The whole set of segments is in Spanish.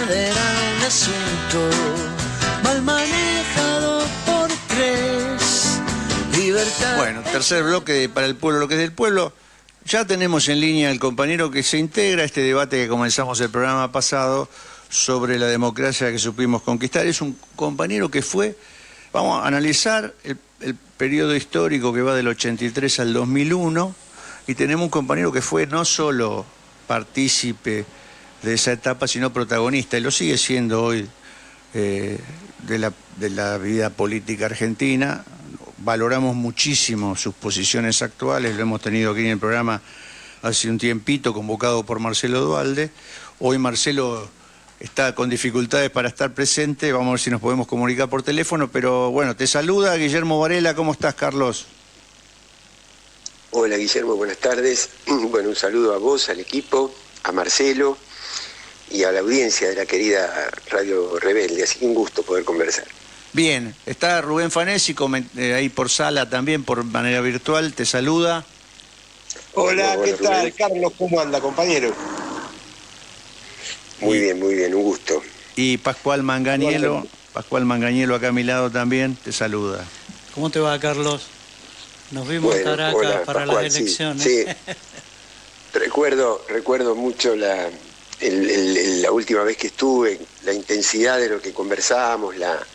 era un asunto mal manejado por tres. Libertad. Bueno, tercer bloque para el pueblo, lo que es del pueblo. Ya tenemos en línea al compañero que se integra a este debate que comenzamos el programa pasado sobre la democracia que supimos conquistar. Es un compañero que fue, vamos a analizar el periodo histórico que va del 83 al 2001, y tenemos un compañero que fue no solo partícipe de esa etapa, sino protagonista, y lo sigue siendo hoy, de la vida política argentina. Valoramos muchísimo sus posiciones actuales, lo hemos tenido aquí en el programa hace un tiempito, convocado por Marcelo Duhalde. Hoy Marcelo está con dificultades para estar presente, vamos a ver si nos podemos comunicar por teléfono, pero bueno, te saluda Guillermo Varela. ¿Cómo estás, Carlos? Hola, Guillermo, buenas tardes. Bueno, un saludo a vos, al equipo, a Marcelo y a la audiencia de la querida Radio Rebelde, así que un gusto poder conversar. Bien, está Rubén Fanesi ahí por sala también, por manera virtual, te saluda. Hola, ¿qué tal, Rubén? Carlos? ¿Cómo anda, compañero? Muy bien, un gusto. Y Pascual Manganiello acá a mi lado también, te saluda. ¿Cómo te va, Carlos? Nos vimos en Caracas para Pascual, las elecciones. Sí. Recuerdo mucho la última vez que estuve, la intensidad de lo que conversábamos, la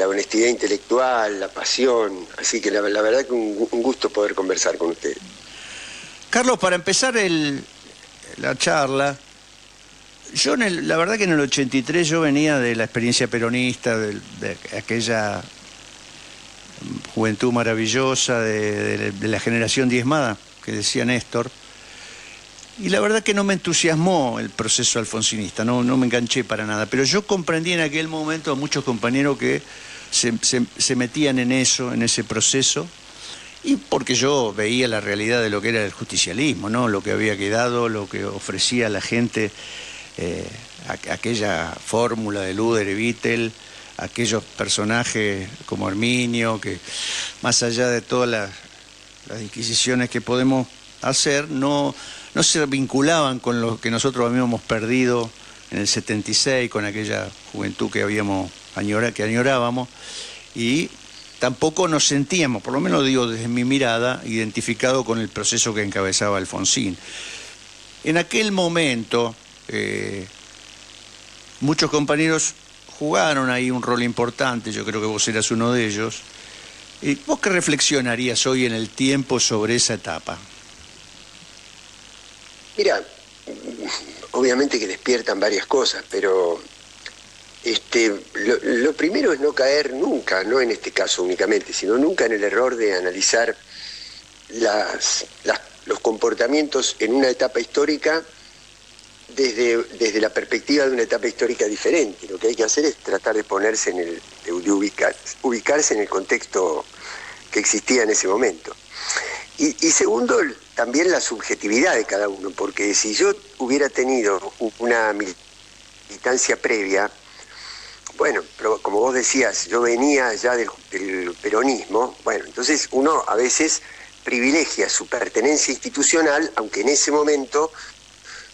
honestidad intelectual, la pasión, así que la verdad que un gusto poder conversar con ustedes. Carlos, para empezar la charla, yo la verdad que en el 83 yo venía de la experiencia peronista, de aquella juventud maravillosa, de la generación diezmada, que decía Néstor, y la verdad que no me entusiasmó el proceso alfonsinista, no me enganché para nada, pero yo comprendí en aquel momento a muchos compañeros que se metían en ese proceso, y porque yo veía la realidad de lo que era el justicialismo, ¿no? Lo que había quedado, lo que ofrecía a la gente, aquella fórmula de Luder y Vittel, aquellos personajes como Herminio, que más allá de todas las disquisiciones que podemos hacer, no se vinculaban con lo que nosotros habíamos perdido en el 76, con aquella juventud que añorábamos, y tampoco nos sentíamos, por lo menos digo desde mi mirada, identificado con el proceso que encabezaba Alfonsín. En aquel momento, muchos compañeros jugaron ahí un rol importante, yo creo que vos eras uno de ellos. ¿Vos qué reflexionarías hoy en el tiempo sobre esa etapa? Mira, obviamente que despiertan varias cosas, pero lo primero es no caer nunca, no en este caso únicamente, sino nunca en el error de analizar los comportamientos en una etapa histórica desde la perspectiva de una etapa histórica diferente. Lo que hay que hacer es tratar de ponerse ubicarse en el contexto que existía en ese momento. Y segundo, también la subjetividad de cada uno, porque si yo hubiera tenido una militancia previa, bueno, pero como vos decías, yo venía ya del peronismo, bueno, entonces uno a veces privilegia su pertenencia institucional, aunque en ese momento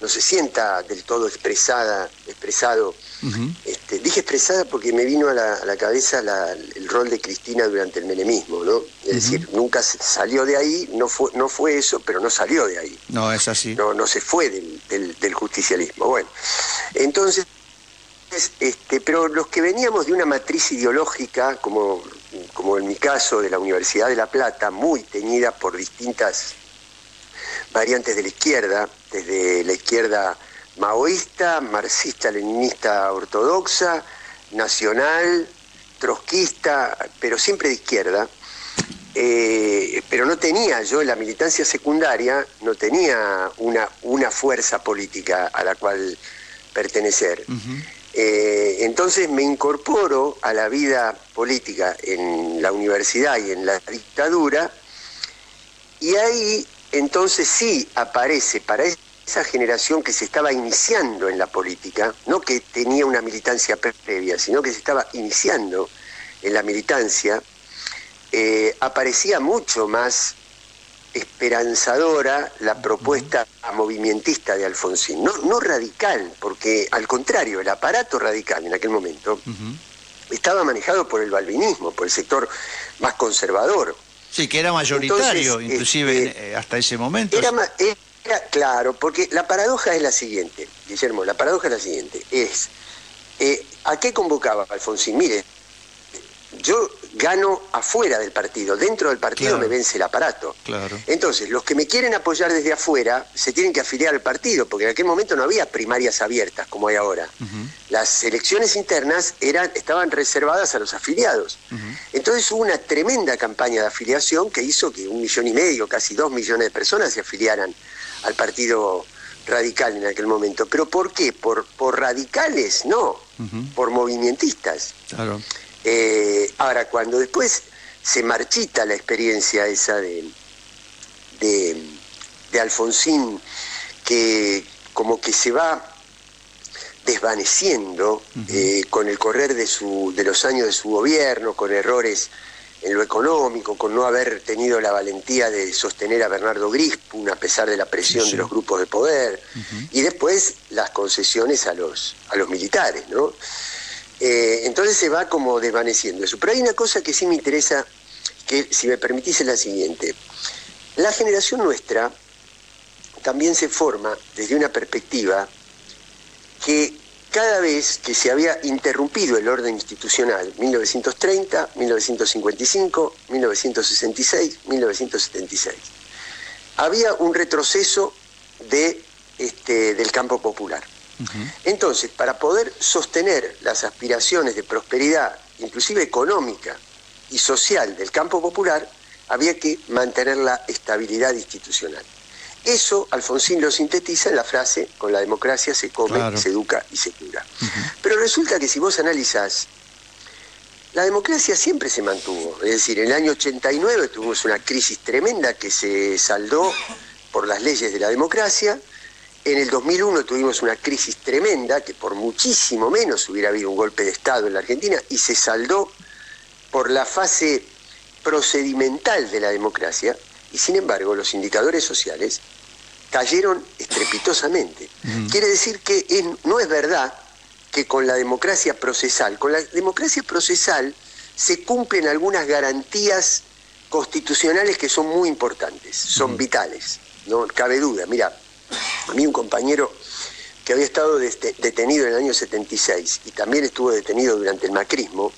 no se sienta del todo expresado. Uh-huh. Dije expresada porque me vino a la cabeza el rol de Cristina durante el menemismo, ¿no? Es decir, nunca salió de ahí, no fue eso, pero no salió de ahí. No, es así. No se fue del justicialismo. Bueno, entonces, pero los que veníamos de una matriz ideológica, como en mi caso de la Universidad de La Plata, muy teñida por distintas variantes de la izquierda, desde la izquierda maoísta, marxista-leninista ortodoxa, nacional, trotskista, pero siempre de izquierda, pero no tenía yo en la militancia secundaria, no tenía una fuerza política a la cual pertenecer. Uh-huh. Entonces me incorporo a la vida política en la universidad y en la dictadura, y ahí entonces sí aparece para esa generación que se estaba iniciando en la política, no que tenía una militancia previa, sino que se estaba iniciando en la militancia, aparecía mucho más esperanzadora la propuesta movimentista de Alfonsín, no radical, porque al contrario, el aparato radical en aquel momento estaba manejado por el balvinismo, por el sector más conservador. Sí, que era mayoritario, Entonces, inclusive hasta ese momento. Era claro, porque la paradoja es la siguiente, Guillermo, la paradoja es la siguiente, ¿a qué convocaba Alfonsín? Mire, yo gano afuera del partido, dentro del partido Claro. me vence el aparato. Claro. Entonces, los que me quieren apoyar desde afuera se tienen que afiliar al partido, porque en aquel momento no había primarias abiertas como hay ahora. Las elecciones internas estaban reservadas a los afiliados. Entonces hubo una tremenda campaña de afiliación que hizo que 1,5 millones, casi 2 millones de personas se afiliaran al partido radical en aquel momento. ¿Pero por qué? ¿Por radicales? No, por movimentistas. Claro. Ahora, cuando después se marchita la experiencia esa de Alfonsín, que como que se va desvaneciendo con el correr de los años de su gobierno, con errores en lo económico, con no haber tenido la valentía de sostener a Bernardo Grispun a pesar de la presión de los grupos de poder, y después las concesiones a los militares, ¿no? Entonces se va como desvaneciendo eso. Pero hay una cosa que sí me interesa, que si me permitís es la siguiente. La generación nuestra también se forma desde una perspectiva que cada vez que se había interrumpido el orden institucional, 1930, 1955, 1966, 1976, había un retroceso del campo popular. Entonces, para poder sostener las aspiraciones de prosperidad, inclusive económica y social del campo popular, había que mantener la estabilidad institucional. Eso Alfonsín lo sintetiza en la frase: con la democracia se come, Claro. se educa y se cura. Pero resulta que si vos analizás, la democracia siempre se mantuvo. Es decir, en el año 89 tuvimos una crisis tremenda que se saldó por las leyes de la democracia. En el 2001 tuvimos una crisis tremenda que por muchísimo menos hubiera habido un golpe de Estado en la Argentina, y se saldó por la fase procedimental de la democracia, y sin embargo los indicadores sociales cayeron estrepitosamente. Quiere decir que no es verdad que con la democracia procesal se cumplen algunas garantías constitucionales que son muy importantes, son vitales, no cabe duda. Mira, a mí un compañero que había estado detenido en el año 76 y también estuvo detenido durante el macrismo,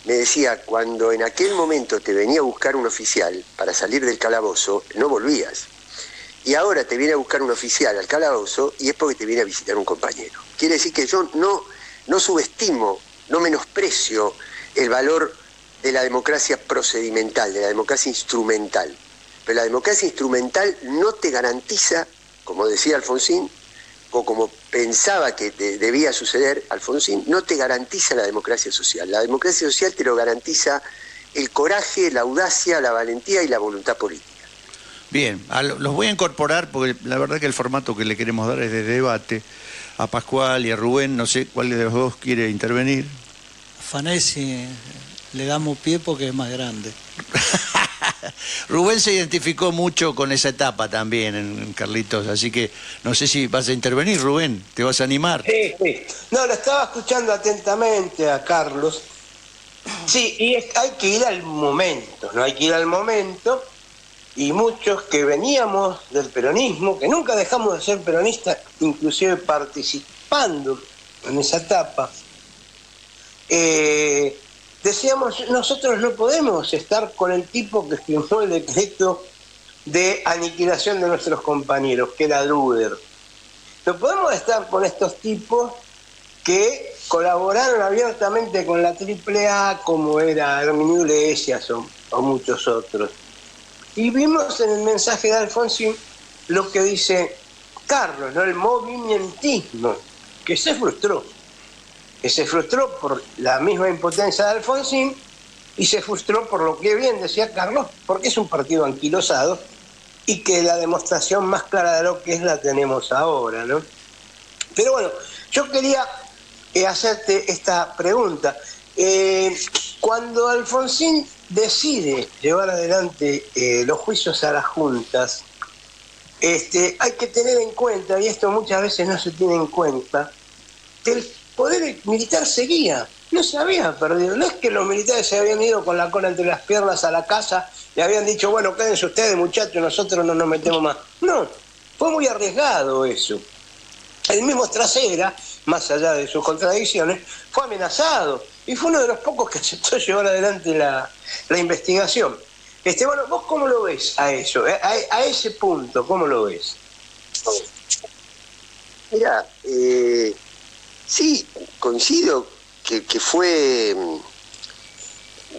me decía: cuando en aquel momento te venía a buscar un oficial para salir del calabozo, no volvías. Y ahora te viene a buscar un oficial al calabozo y es porque te viene a visitar un compañero. Quiere decir que yo no subestimo, no menosprecio el valor de la democracia procedimental, de la democracia instrumental. Pero la democracia instrumental no te garantiza, como decía Alfonsín, o como pensaba que debía suceder Alfonsín, no te garantiza la democracia social. La democracia social te lo garantiza el coraje, la audacia, la valentía y la voluntad política. Bien, los voy a incorporar porque la verdad que el formato que le queremos dar es de debate. A Pascual y a Rubén, no sé cuál de los dos quiere intervenir. A Fanesi le damos pie porque es más grande. Rubén se identificó mucho con esa etapa también en Carlitos, así que no sé si vas a intervenir, Rubén, ¿te vas a animar? Sí. No, lo estaba escuchando atentamente a Carlos. Sí, y hay que ir al momento, ¿no? Hay que ir al momento, y muchos que veníamos del peronismo, que nunca dejamos de ser peronistas, inclusive participando en esa etapa, decíamos: nosotros no podemos estar con el tipo que firmó el decreto de aniquilación de nuestros compañeros, que era Luder. No podemos estar con estos tipos que colaboraron abiertamente con la AAA, como era Herminio Iglesias o muchos otros. Y vimos en el mensaje de Alfonsín lo que dice Carlos, ¿no? El movimentismo, que se frustró por la misma impotencia de Alfonsín, y se frustró por lo que bien decía Carlos, porque es un partido anquilosado y que la demostración más clara de lo que es la tenemos ahora, ¿no? Pero bueno, yo quería hacerte esta pregunta. Cuando Alfonsín decide llevar adelante los juicios a las juntas, hay que tener en cuenta, y esto muchas veces no se tiene en cuenta, que el poder militar seguía, no se había perdido. No es que los militares se habían ido con la cola entre las piernas a la casa y habían dicho, bueno, quédense ustedes muchachos, nosotros no nos metemos más. No, fue muy arriesgado eso. El mismo Trasera, más allá de sus contradicciones, fue amenazado y fue uno de los pocos que aceptó llevar adelante la investigación. Bueno, ¿vos cómo lo ves a eso? A ese punto, ¿cómo lo ves? Mira, sí, coincido que fue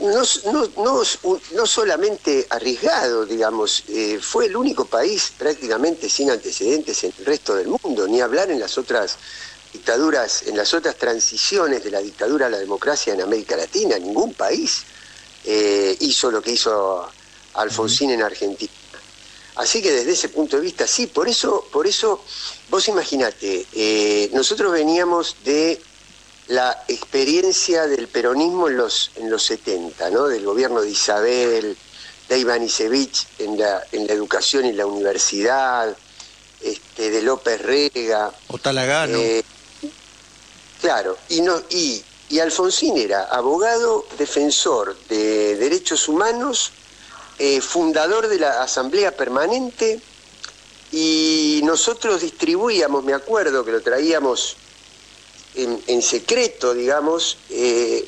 no solamente arriesgado, digamos, fue el único país prácticamente sin antecedentes en el resto del mundo, ni hablar en las otras dictaduras, en las otras transiciones de la dictadura a la democracia en América Latina. Ningún país hizo lo que hizo Alfonsín en Argentina. Así que desde ese punto de vista, sí, por eso vos imaginate, nosotros veníamos de la experiencia del peronismo en los 70, ¿no? Del gobierno de Isabel, de Ivanišević en la educación y la universidad, de López Rega. O Talagano. Claro, y Alfonsín era abogado, defensor de derechos humanos, fundador de la Asamblea Permanente, y nosotros distribuíamos, me acuerdo que lo traíamos en secreto, digamos,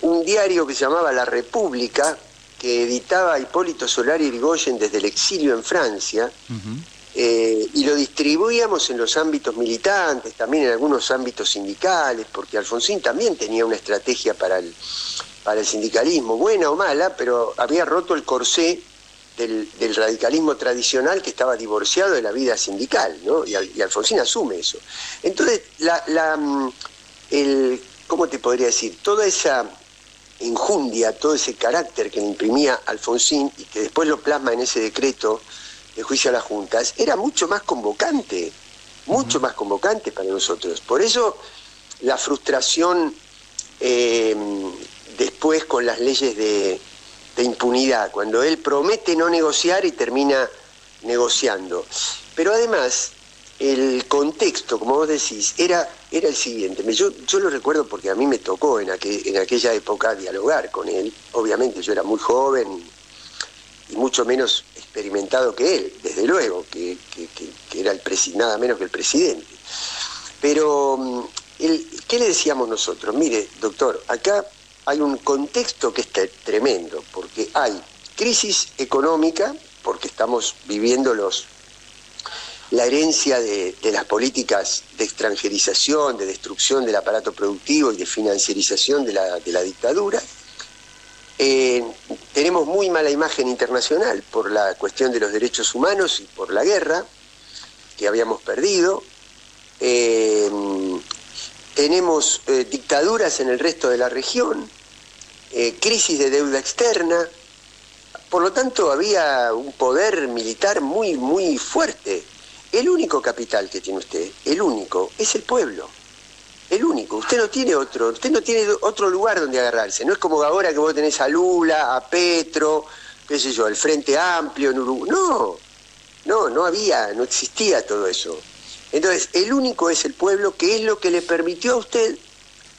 un diario que se llamaba La República, que editaba Hipólito Solari Irigoyen desde el exilio en Francia, y lo distribuíamos en los ámbitos militantes, también en algunos ámbitos sindicales, porque Alfonsín también tenía una estrategia para el sindicalismo, buena o mala, pero había roto el corsé del radicalismo tradicional que estaba divorciado de la vida sindical, ¿no? Y Alfonsín asume eso. Entonces, ¿cómo te podría decir? Toda esa enjundia, todo ese carácter que le imprimía Alfonsín y que después lo plasma en ese decreto de juicio a las juntas, era mucho más convocante para nosotros. Por eso la frustración después con las leyes de impunidad, cuando él promete no negociar y termina negociando. Pero además, el contexto, como vos decís, era el siguiente. Yo lo recuerdo porque a mí me tocó en aquella época dialogar con él. Obviamente yo era muy joven y mucho menos experimentado que él, desde luego, que era nada menos que el presidente. Pero, ¿qué le decíamos nosotros? Mire, doctor, acá hay un contexto que es tremendo, porque hay crisis económica, porque estamos viviendo la herencia de las políticas de extranjerización, de destrucción del aparato productivo y de financiarización de la dictadura. Tenemos muy mala imagen internacional por la cuestión de los derechos humanos y por la guerra que habíamos perdido. Tenemos dictaduras en el resto de la región, crisis de deuda externa. Por lo tanto, había un poder militar muy, muy fuerte. El único capital que tiene usted, el único, es el pueblo. El único. Usted no tiene otro lugar donde agarrarse. No es como ahora que vos tenés a Lula, a Petro, qué sé yo, el Frente Amplio en Uruguay. No existía todo eso. Entonces, el único es el pueblo, que es lo que le permitió a usted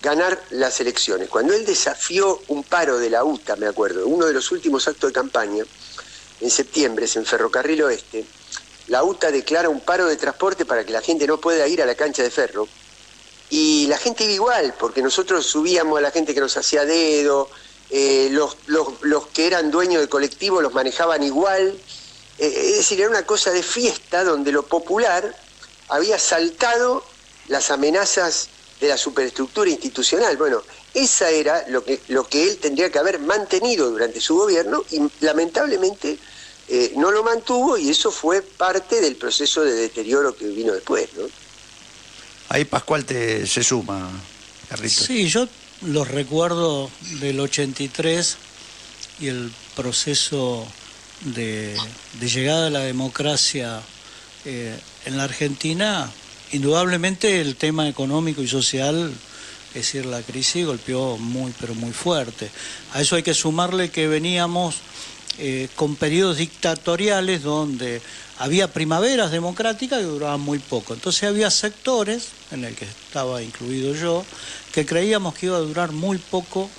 ganar las elecciones. Cuando él desafió un paro de la UTA, me acuerdo, uno de los últimos actos de campaña, en septiembre, en Ferrocarril Oeste, la UTA declara un paro de transporte para que la gente no pueda ir a la cancha de ferro, y la gente iba igual, porque nosotros subíamos a la gente que nos hacía dedo, los que eran dueños de colectivo los manejaban igual, es decir, era una cosa de fiesta donde lo popular había saltado las amenazas de la superestructura institucional. Bueno, esa era lo que él tendría que haber mantenido durante su gobierno, y lamentablemente no lo mantuvo, y eso fue parte del proceso de deterioro que vino después, ¿no? Ahí Pascual se suma, Carlitos. Sí, yo los recuerdo del 83 y el proceso de llegada a la democracia en la Argentina. Indudablemente el tema económico y social Es decir, la crisis golpeó muy, pero muy fuerte. A eso hay que sumarle que veníamos con periodos dictatoriales donde había primaveras democráticas que duraban muy poco. Entonces había sectores, en el que estaba incluido yo, que creíamos que iba a durar muy poco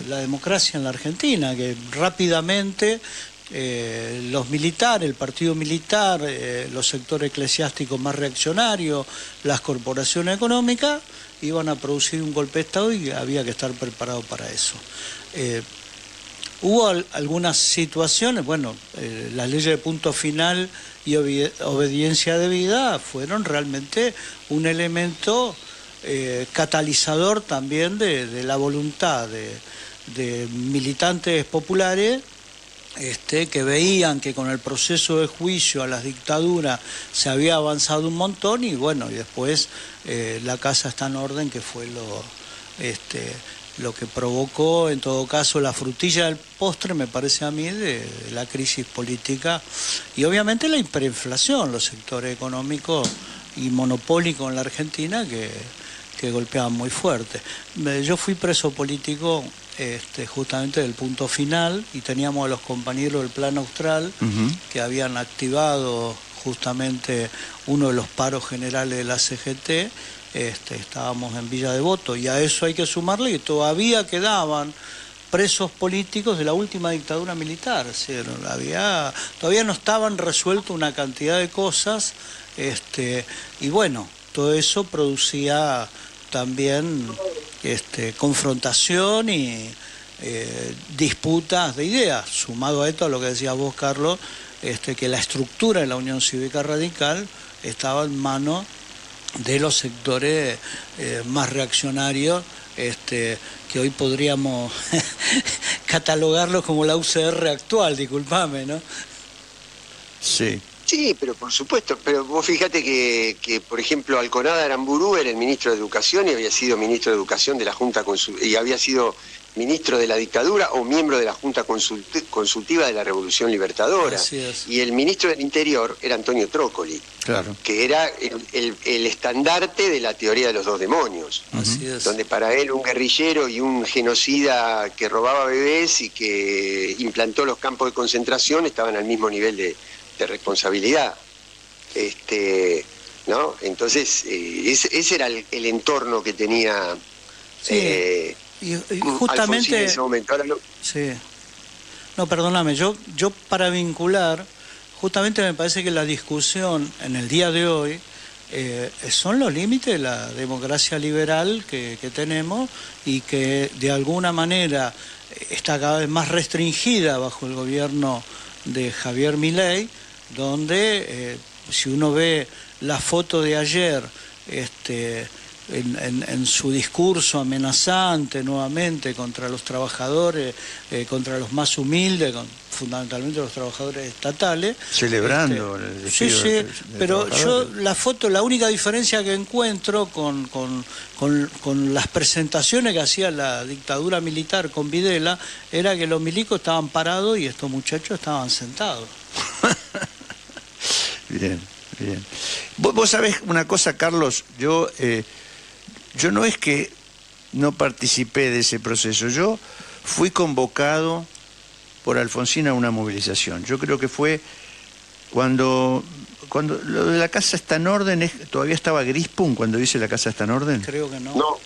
la democracia en la Argentina, que rápidamente los militares, el partido militar, los sectores eclesiásticos más reaccionarios, las corporaciones económicas, iban a producir un golpe de Estado y había que estar preparado para eso. Hubo algunas situaciones, bueno, las leyes de punto final y obediencia debida fueron realmente un elemento catalizador también de la voluntad de militantes populares que veían que con el proceso de juicio a las dictaduras se había avanzado un montón y bueno, y después la casa está en orden, que fue lo que provocó en todo caso la frutilla del postre, me parece a mí, de la crisis política y obviamente la hiperinflación, los sectores económicos y monopólicos en la Argentina que golpeaban muy fuerte. Yo fui preso político justamente del punto final y teníamos a los compañeros del Plan Austral que habían activado justamente uno de los paros generales de la CGT. Estábamos en Villa Devoto y a eso hay que sumarle que todavía quedaban presos políticos de la última dictadura militar, es decir, todavía no estaban resueltas una cantidad de cosas y bueno, todo eso producía también confrontación y disputas de ideas, sumado a esto a lo que decías vos, Carlos, que la estructura de la Unión Cívica Radical estaba en manos de los sectores más reaccionarios, que hoy podríamos catalogarlos como la UCR actual, disculpame, ¿no? Sí. Sí, pero por supuesto, pero vos fíjate que por ejemplo, Alconada Aramburú era el ministro de Educación y había sido ministro de Educación de la Junta y había sido ministro de la dictadura o miembro de la Junta Consultiva de la Revolución Libertadora. Así es. Y el ministro del Interior era Antonio Trócoli, Claro. que era el estandarte de la teoría de los dos demonios. Así es. Donde para él un guerrillero y un genocida que robaba bebés y que implantó los campos de concentración estaban al mismo nivel de responsabilidad. ¿No? Entonces, ese era el entorno que tenía Sí. Y justamente en ese momento. Ahora no. Sí. No, perdóname, yo para vincular, justamente me parece que la discusión en el día de hoy son los límites de la democracia liberal que tenemos y que de alguna manera está cada vez más restringida bajo el gobierno de Javier Milei, donde si uno ve la foto de ayer, en su discurso amenazante nuevamente contra los trabajadores, contra los más humildes, fundamentalmente los trabajadores estatales. Celebrando el despido Sí, de pero yo trabajadores. la foto, la única diferencia que encuentro con las presentaciones que hacía la dictadura militar con Videla era que los milicos estaban parados y estos muchachos estaban sentados. Bien, bien. Vos sabés una cosa, Carlos, yo no es que no participé de ese proceso, yo fui convocado por Alfonsín a una movilización. Yo creo que fue cuando lo de la casa está en orden, todavía estaba Grispun cuando dice la casa está en orden. Creo que no.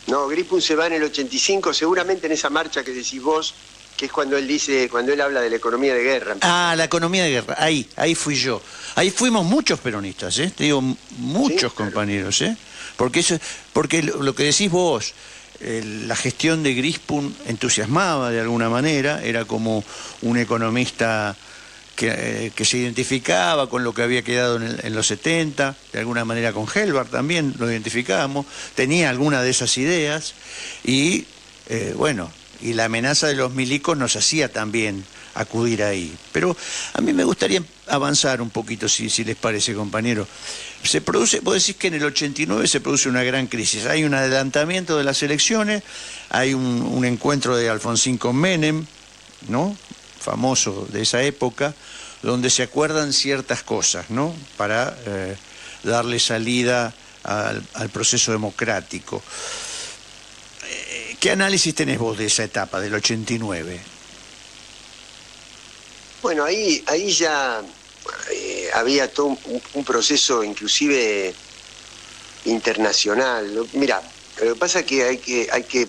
No, Grispun se va en el 85, seguramente en esa marcha que decís vos, que es cuando él habla de la economía de guerra. Ah, la economía de guerra, ahí fui yo. Ahí fuimos muchos peronistas, te digo, muchos Sí, compañeros, porque lo que decís vos, la gestión de Grispun entusiasmaba de alguna manera, era como un economista que se identificaba con lo que había quedado en los 70, de alguna manera con Helbar también lo identificábamos, tenía alguna de esas ideas y y la amenaza de los milicos nos hacía también acudir ahí. Pero a mí me gustaría avanzar un poquito, si les parece, compañero. Vos decís que en el 89 se produce una gran crisis, hay un adelantamiento de las elecciones, hay un encuentro de Alfonsín con Menem, ¿no?, famoso de esa época, donde se acuerdan ciertas cosas, ¿no?, para darle salida al proceso democrático. ¿Qué análisis tenés vos de esa etapa, del 89? Bueno, ahí ya había todo un proceso inclusive internacional, ¿no? Mirá, lo que pasa es que hay que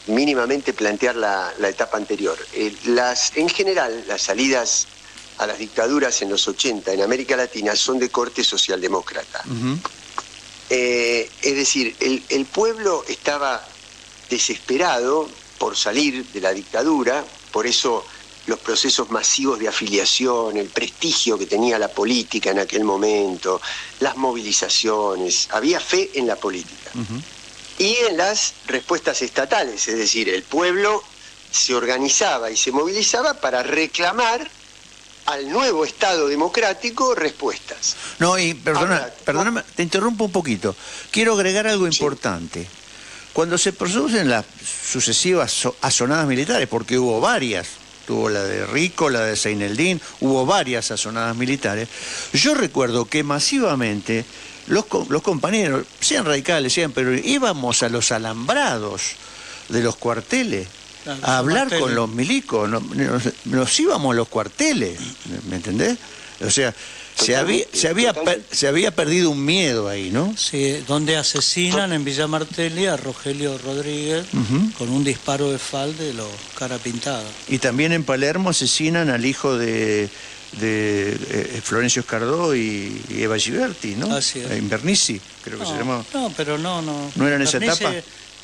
mínimamente plantear la etapa anterior. En general, las salidas a las dictaduras en los 80 en América Latina son de corte socialdemócrata. Uh-huh. Es decir, el pueblo estaba desesperado por salir de la dictadura, por eso los procesos masivos de afiliación, el prestigio que tenía la política en aquel momento, las movilizaciones, había fe en la política. Uh-huh. Y en las respuestas estatales, es decir, el pueblo se organizaba y se movilizaba para reclamar al nuevo Estado democrático respuestas. No, y perdóname, te interrumpo un poquito. Quiero agregar algo importante. Cuando se producen las sucesivas azonadas militares, porque hubo varias, tuvo la de Rico, la de Seineldín, hubo varias azonadas militares, yo recuerdo que masivamente los compañeros, sean radicales, pero íbamos a los alambrados de los cuarteles a hablar con los milicos, nos íbamos a los cuarteles, ¿me entendés? O sea, se había perdido un miedo ahí, ¿no? Sí, donde asesinan en Villa Martelli a Rogelio Rodríguez, uh-huh, con un disparo de FAL de los cara pintada. Y también en Palermo asesinan al hijo de Florencio Escardó y Eva Giberti, ¿no? Así es. Invernici, creo que se llamaba. No, pero no. ¿No era en esa etapa?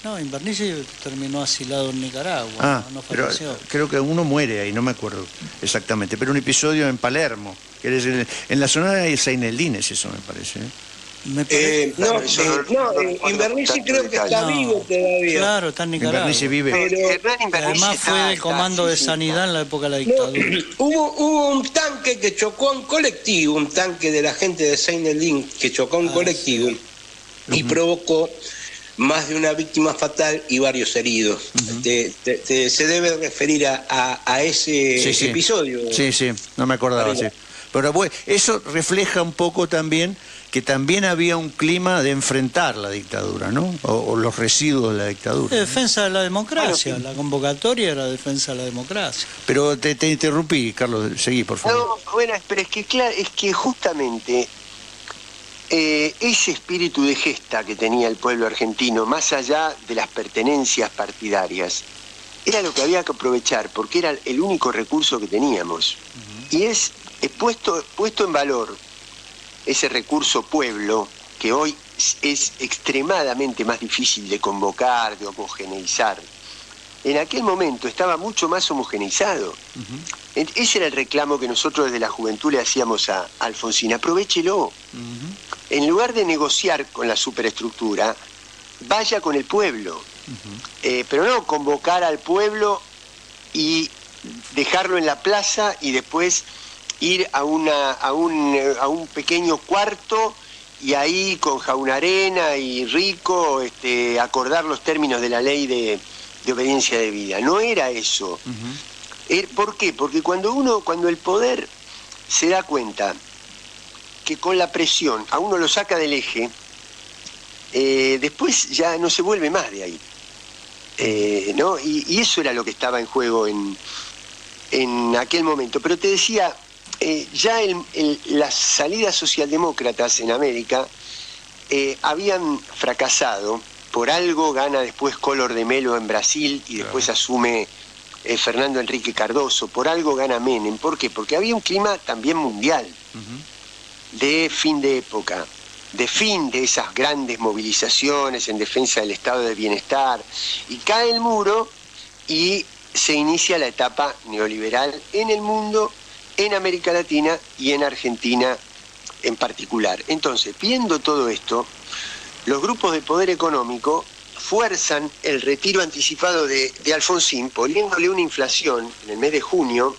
No, Invernici terminó asilado en Nicaragua, no falleció. Pero creo que uno muere ahí, no me acuerdo exactamente, pero un episodio en Palermo, que es en la zona de Seineldín es eso, me parece. Invernici creo que está vivo todavía. Claro, está en Nicaragua. Invernici vive. Pero además fue del Comando de Sanidad en la época de la dictadura. Hubo un tanque que chocó a un colectivo, un tanque de la gente de Seineldín que chocó a un colectivo, y provocó más de una víctima fatal y varios heridos. Uh-huh. Se debe referir a ese episodio. Sí, no me acordaba. Sí. Pero bueno, eso refleja un poco también que también había un clima de enfrentar la dictadura, ¿no? O los residuos de la dictadura. Defensa de la democracia, la convocatoria era defensa de la democracia. Pero te interrumpí, Carlos, seguí, por favor. No, bueno, pero es que justamente ese espíritu de gesta que tenía el pueblo argentino, más allá de las pertenencias partidarias, era lo que había que aprovechar, porque era el único recurso que teníamos. Uh-huh. Y es puesto en valor ese recurso pueblo, que hoy es extremadamente más difícil de convocar, de homogeneizar. En aquel momento estaba mucho más homogeneizado. Uh-huh. Ese era el reclamo que nosotros desde la juventud le hacíamos a Alfonsín: aprovéchelo. Uh-huh. En lugar de negociar con la superestructura, vaya con el pueblo. Uh-huh. Pero no convocar al pueblo y dejarlo en la plaza y después ir a un pequeño cuarto y ahí con Jaunarena y Rico acordar los términos de la ley de obediencia debida. No era eso. Uh-huh. ¿Por qué? Porque cuando el poder se da cuenta que con la presión a uno lo saca del eje, después ya no se vuelve más de ahí. ¿No? Y eso era lo que estaba en juego en aquel momento. Pero te decía, ya las salidas socialdemócratas en América habían fracasado. Por algo gana después Collor de Mello en Brasil y después asume Fernando Enrique Cardoso. Por algo gana Menem. ¿Por qué? Porque había un clima también mundial. Uh-huh. De fin de época, de fin de esas grandes movilizaciones en defensa del estado de bienestar, y cae el muro y se inicia la etapa neoliberal en el mundo, en América Latina y en Argentina en particular. Entonces, viendo todo esto, los grupos de poder económico fuerzan el retiro anticipado de Alfonsín, poniéndole una inflación en el mes de junio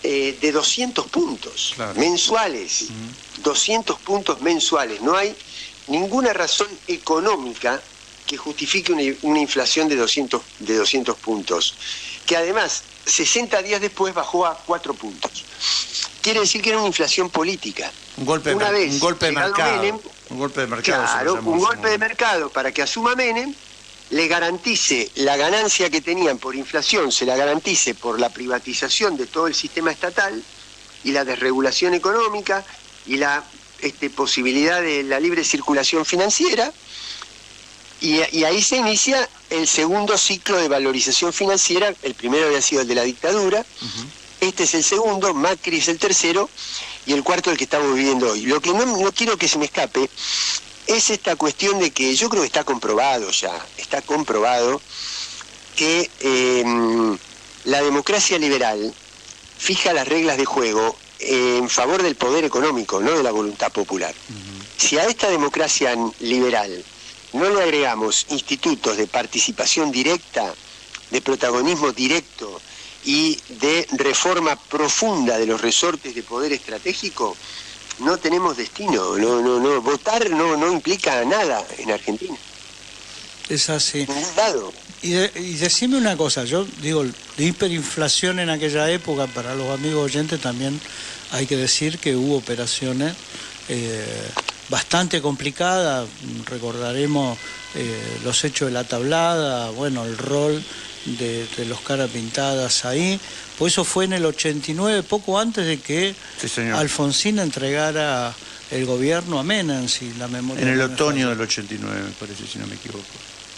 de 200 puntos mensuales. Uh-huh. 200 puntos mensuales. No hay ninguna razón económica que justifique una inflación de 200 puntos, que además 60 días después bajó a 4 puntos. Quiere decir que era una inflación política. Un golpe de mercado. Un golpe de mercado. Claro, un golpe de mercado para que asuma Menem, le garantice la ganancia que tenían por inflación, se la garantice por la privatización de todo el sistema estatal y la desregulación económica y la posibilidad de la libre circulación financiera, y ahí se inicia el segundo ciclo de valorización financiera. El primero había sido el de la dictadura, este es el segundo, Macri es el tercero, y el cuarto el que estamos viviendo hoy. Lo que no quiero que se me escape es esta cuestión de que yo creo que está comprobado que la democracia liberal fija las reglas de juego en favor del poder económico, no de la voluntad popular. Si a esta democracia liberal no le agregamos institutos de participación directa, de protagonismo directo y de reforma profunda de los resortes de poder estratégico, no tenemos destino. No, votar no implica nada en Argentina. Es así. Ningún lado. Y decime una cosa, yo digo, de hiperinflación en aquella época, para los amigos oyentes también hay que decir que hubo operaciones bastante complicadas. Recordaremos los hechos de la tablada, bueno, el rol de los caras pintadas ahí, pues eso fue en el 89, poco antes de que Alfonsín entregara el gobierno a Menem, si la memoria. En el otoño del 89, me parece, si no me equivoco.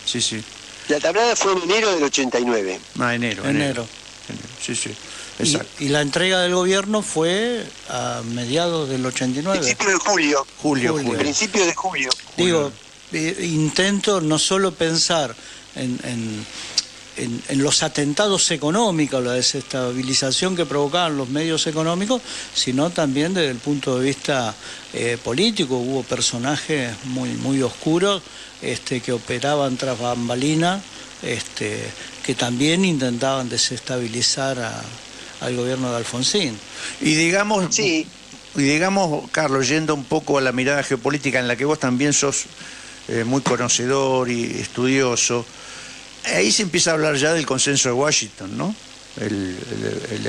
Sí, sí. La tablada fue en enero del 89. Enero. Sí, sí. Exacto. Y la entrega del gobierno fue a mediados del 89. Principio de julio. Julio. Principio de julio. Digo, intento no solo pensar en los atentados económicos, la desestabilización que provocaban los medios económicos, sino también desde el punto de vista político. Hubo personajes muy oscuros que operaban tras bambalinas, que también intentaban desestabilizar al gobierno de Alfonsín. Y digamos, Carlos, yendo un poco a la mirada geopolítica en la que vos también sos muy conocedor y estudioso, ahí se empieza a hablar ya del consenso de Washington, ¿no?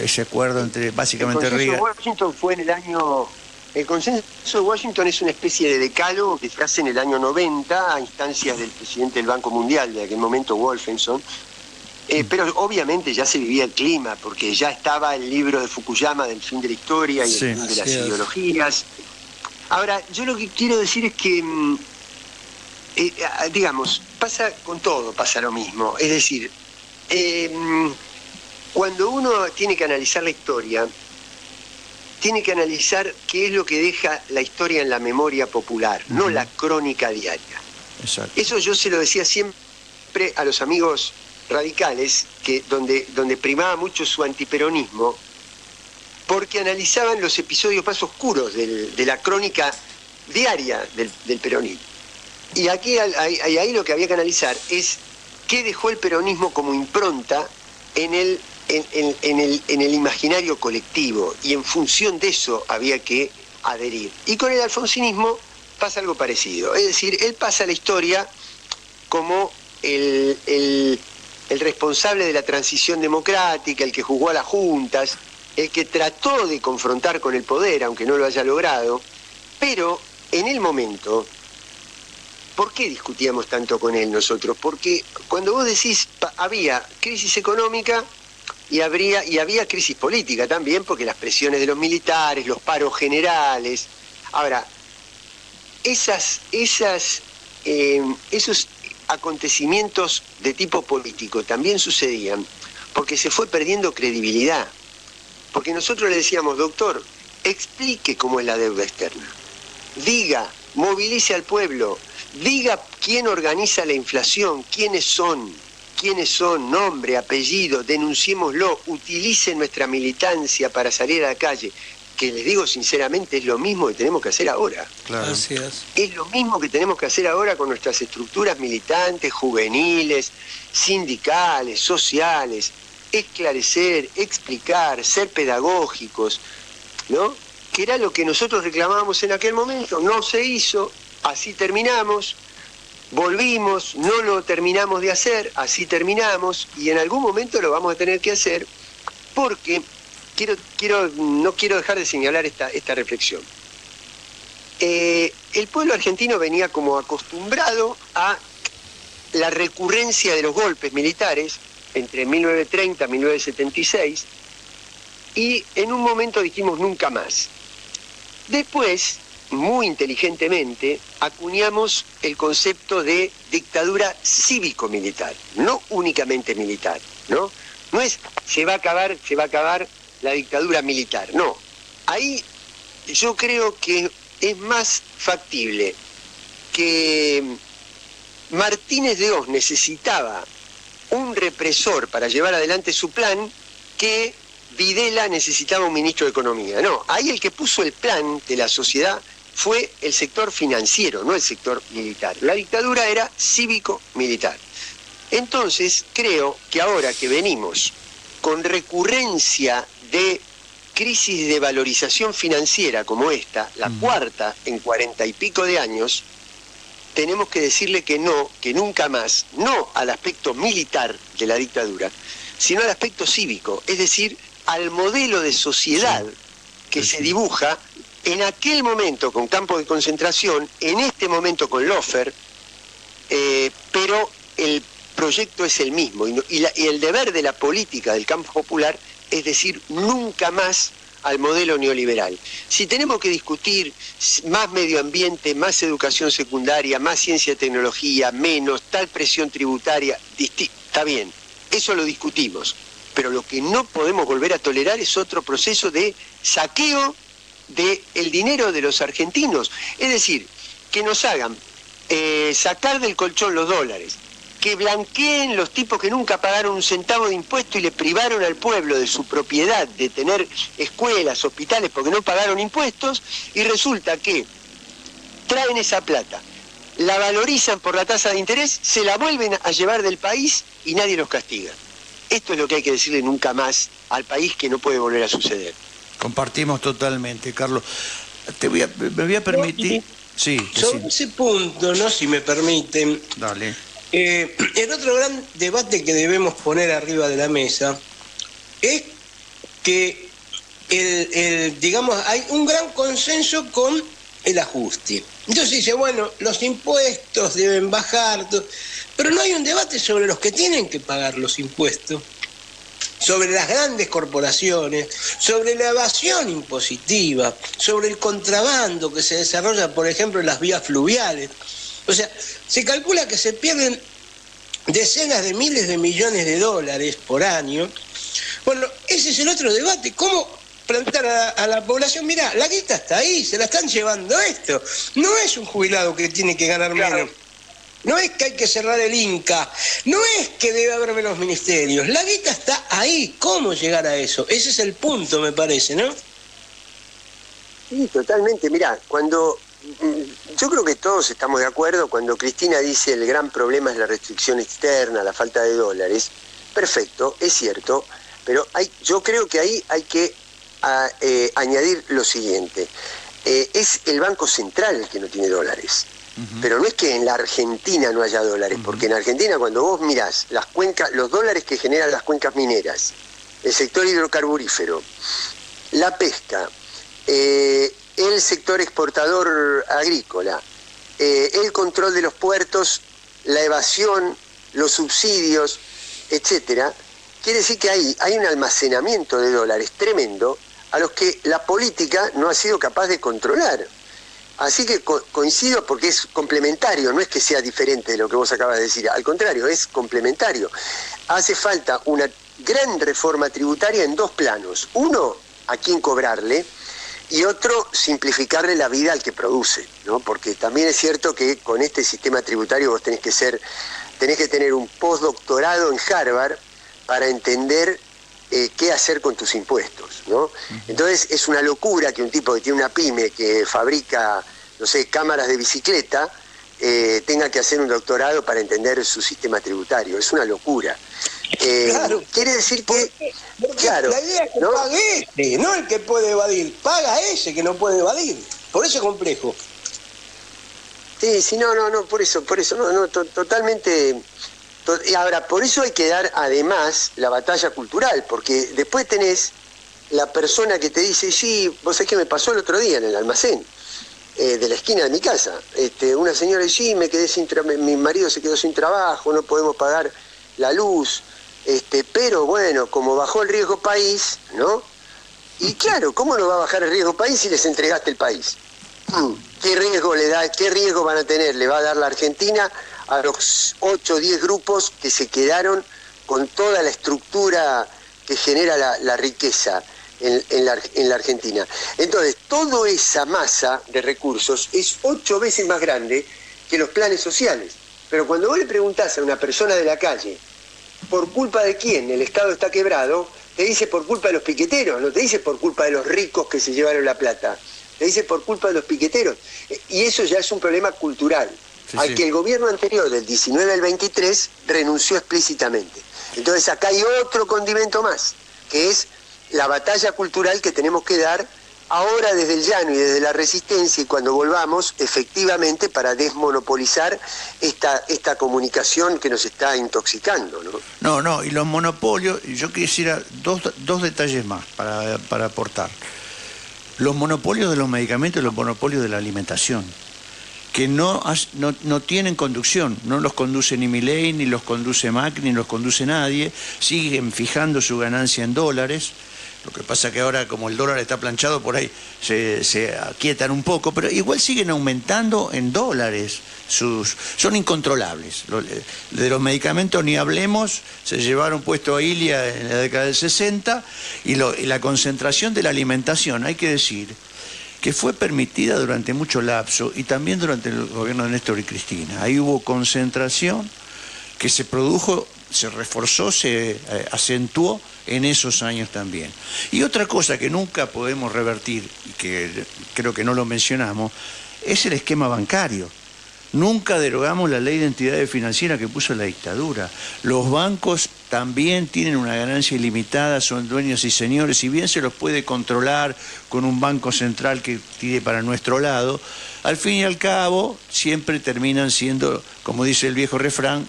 Ese acuerdo entre básicamente El consenso de Washington fue en el año... El consenso de Washington es una especie de decálogo que se hace en el año 90 a instancias del presidente del Banco Mundial, de aquel momento Wolfenson, pero obviamente ya se vivía el clima, porque ya estaba el libro de Fukuyama del fin de la historia y el fin de las ideologías. Ahora, yo lo que quiero decir es que, digamos, pasa con todo, pasa lo mismo. Es decir, cuando uno tiene que analizar la historia, tiene que analizar qué es lo que deja la historia en la memoria popular, no la crónica diaria. Exacto. Eso yo se lo decía siempre a los amigos radicales, que donde primaba mucho su antiperonismo, porque analizaban los episodios más oscuros de la crónica diaria del peronismo. Y aquí ahí lo que había que analizar es qué dejó el peronismo como impronta en el imaginario colectivo, y en función de eso había que adherir. Y con el alfonsinismo pasa algo parecido, es decir, él pasa a la historia como el responsable de la transición democrática, el que jugó a las juntas, el que trató de confrontar con el poder, aunque no lo haya logrado, pero en el momento, ¿por qué discutíamos tanto con él nosotros? Porque cuando vos decís, había crisis económica y había crisis política también, porque las presiones de los militares, los paros generales. Ahora, esos acontecimientos de tipo político también sucedían porque se fue perdiendo credibilidad. Porque nosotros le decíamos, doctor, explique cómo es la deuda externa. Diga, movilice al pueblo, diga quién organiza la inflación, quiénes son, nombre, apellido, denunciémoslo, utilicen nuestra militancia para salir a la calle. Que les digo sinceramente, es lo mismo que tenemos que hacer ahora. Claro. Así es. Es lo mismo que tenemos que hacer ahora con nuestras estructuras militantes, juveniles, sindicales, sociales. Esclarecer, explicar, ser pedagógicos, ¿no? Que era lo que nosotros reclamábamos en aquel momento. No se hizo, así terminamos. Volvimos, no lo terminamos de hacer, así terminamos, y en algún momento lo vamos a tener que hacer, porque no quiero dejar de señalar esta reflexión. el pueblo argentino venía como acostumbrado a la recurrencia de los golpes militares entre 1930 y 1976, y en un momento dijimos nunca más. Después, muy inteligentemente, acuñamos el concepto de dictadura cívico-militar, no únicamente militar, ¿no? No es se va a acabar la dictadura militar, no. Ahí yo creo que es más factible que Martínez de Hoz necesitaba un represor para llevar adelante su plan que Videla necesitaba un ministro de Economía. No, ahí el que puso el plan de la sociedad fue el sector financiero, no el sector militar. La dictadura era cívico-militar. Entonces, creo que ahora que venimos con recurrencia de crisis de valorización financiera como esta, la cuarta en 40 y pico de años, tenemos que decirle que no, que nunca más, no al aspecto militar de la dictadura, sino al aspecto cívico, es decir, al modelo de sociedad que se dibuja en aquel momento con campos de concentración, en este momento con Lofer, pero el proyecto es el mismo, y el deber de la política del campo popular es decir nunca más al modelo neoliberal. Si tenemos que discutir más medio ambiente, más educación secundaria, más ciencia y tecnología, menos tal presión tributaria, está bien, eso lo discutimos, pero lo que no podemos volver a tolerar es otro proceso de saqueo del dinero de los argentinos, es decir, que nos hagan sacar del colchón los dólares, que blanqueen los tipos que nunca pagaron un centavo de impuesto y le privaron al pueblo de su propiedad, de tener escuelas, hospitales, porque no pagaron impuestos, y resulta que traen esa plata, la valorizan por la tasa de interés, se la vuelven a llevar del país y nadie los castiga. Esto es lo que hay que decirle nunca más al país, que no puede volver a suceder. Compartimos totalmente, Carlos. Me voy a permitir... Sí, sobre ese punto, ¿no? Si me permiten. Dale. El otro gran debate que debemos poner arriba de la mesa es que digamos, hay un gran consenso con el ajuste. Entonces dice, bueno, los impuestos deben bajar, pero no hay un debate sobre los que tienen que pagar los impuestos, sobre las grandes corporaciones, sobre la evasión impositiva, sobre el contrabando que se desarrolla, por ejemplo, en las vías fluviales. O sea, se calcula que se pierden decenas de miles de millones de dólares por año. Bueno, ese es el otro debate. ¿Cómo plantar a la población? Mirá, la guita está ahí, se la están llevando esto. No es un jubilado que tiene que ganar menos. No es que hay que cerrar el Inca. No es que debe haber menos ministerios. La guita está ahí. ¿Cómo llegar a eso? Ese es el punto, me parece, ¿no? Sí, totalmente. Mirá, yo creo que todos estamos de acuerdo cuando Cristina dice el gran problema es la restricción externa, la falta de dólares. Perfecto, es cierto, pero yo creo que ahí hay que añadir lo siguiente. Es el Banco Central el que no tiene dólares. Pero no es que en la Argentina no haya dólares, porque en Argentina cuando vos mirás las cuencas, los dólares que generan las cuencas mineras, el sector hidrocarburífero, la pesca, el sector exportador agrícola, el control de los puertos, la evasión, los subsidios, etcétera, quiere decir que ahí hay un almacenamiento de dólares tremendo a los que la política no ha sido capaz de controlar. Así que coincido porque es complementario, no es que sea diferente de lo que vos acabas de decir, al contrario, es complementario. Hace falta una gran reforma tributaria en dos planos. Uno, a quién cobrarle, y otro, simplificarle la vida al que produce, ¿no? Porque también es cierto que con este sistema tributario vos tenés que tener un postdoctorado en Harvard para entender qué hacer con tus impuestos, ¿no? Entonces es una locura que un tipo que tiene una pyme que fabrica, no sé, cámaras de bicicleta, tenga que hacer un doctorado para entender su sistema tributario. Es una locura. Claro. Quiere decir que... Claro, la idea es que, ¿no?, pague ese, no el que puede evadir. Paga ese que no puede evadir. Por eso es complejo. Sí, no, por eso, totalmente... Ahora, por eso hay que dar además la batalla cultural, porque después tenés la persona que te dice, sí, vos sabés que me pasó el otro día en el almacén. de la esquina de mi casa. Una señora dice, sí, mi marido se quedó sin trabajo, no podemos pagar la luz, pero bueno, como bajó el riesgo país, ¿no? Y claro, ¿cómo no va a bajar el riesgo país si les entregaste el país? ¿Qué riesgo le da? ¿Qué riesgo van a tener? Le va a dar la Argentina a los 8 o 10 grupos que se quedaron con toda la estructura que genera la riqueza en la Argentina. Entonces, toda esa masa de recursos es 8 veces más grande que los planes sociales. Pero cuando vos le preguntás a una persona de la calle, ¿por culpa de quién el Estado está quebrado?, te dice por culpa de los piqueteros, no te dice por culpa de los ricos que se llevaron la plata, te dice por culpa de los piqueteros. Y eso ya es un problema cultural, al que el gobierno anterior, del 19 al 23, renunció explícitamente. Entonces acá hay otro condimento más, que es la batalla cultural que tenemos que dar ahora desde el llano y desde la resistencia, y cuando volvamos, efectivamente, para desmonopolizar esta comunicación que nos está intoxicando, ¿no? No, y los monopolios, yo quisiera dos detalles más para aportar. Los monopolios de los medicamentos y los monopolios de la alimentación, que no tienen conducción, no los conduce ni Milei, ni los conduce Macri, ni los conduce nadie, siguen fijando su ganancia en dólares. Lo que pasa que ahora, como el dólar está planchado, por ahí se aquietan un poco, pero igual siguen aumentando en dólares. Son incontrolables. De los medicamentos ni hablemos, se llevaron puesto a Ilia en la década del 60, y la concentración de la alimentación, hay que decir, que fue permitida durante mucho lapso, y también durante el gobierno de Néstor y Cristina. Ahí hubo concentración que se produjo, se reforzó, se acentuó en esos años también. Y otra cosa que nunca podemos revertir, y que creo que no lo mencionamos, es el esquema bancario. Nunca derogamos la ley de entidades financieras que puso la dictadura. Los bancos también tienen una ganancia ilimitada, son dueños y señores, si bien se los puede controlar con un banco central que tire para nuestro lado, al fin y al cabo siempre terminan siendo, como dice el viejo refrán,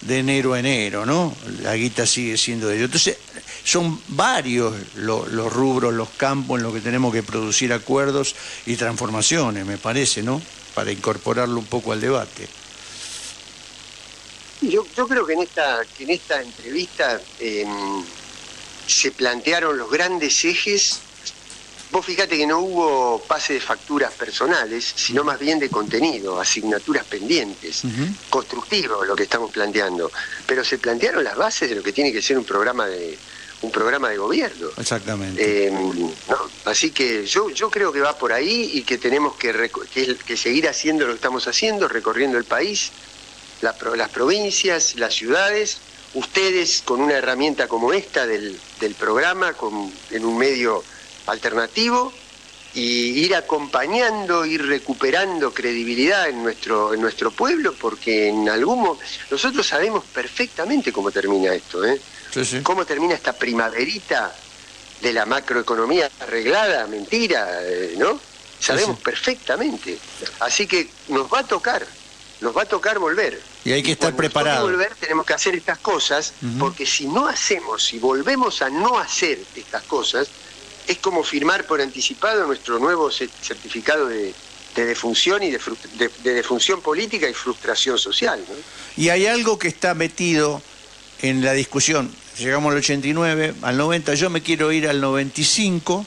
de enero a enero, ¿no? La guita sigue siendo de ellos. Entonces, son varios los rubros, los campos en los que tenemos que producir acuerdos y transformaciones, me parece, ¿no? Para incorporarlo un poco al debate. Yo creo que en esta entrevista se plantearon los grandes ejes. Vos fíjate que no hubo pase de facturas personales, sino más bien de contenido, asignaturas pendientes, constructivo lo que estamos planteando. Pero se plantearon las bases de lo que tiene que ser un programa de gobierno. Exactamente. ¿No? Así que yo creo que va por ahí, y que tenemos que seguir haciendo lo que estamos haciendo, recorriendo el país, las provincias, las ciudades, ustedes con una herramienta como esta del programa, en un medio alternativo, y ir acompañando, ir recuperando credibilidad en nuestro pueblo, porque nosotros sabemos perfectamente cómo termina esto, Sí. cómo termina esta primaverita de la macroeconomía arreglada, mentira, ¿no? Sabemos perfectamente. Así que nos va a tocar volver. Y hay que estar preparados. Para volver tenemos que hacer estas cosas, porque si volvemos a no hacer estas cosas, es como firmar por anticipado nuestro nuevo certificado de defunción y de defunción política y frustración social, ¿no? Y hay algo que está metido en la discusión. Llegamos al 89, al 90, yo me quiero ir al 95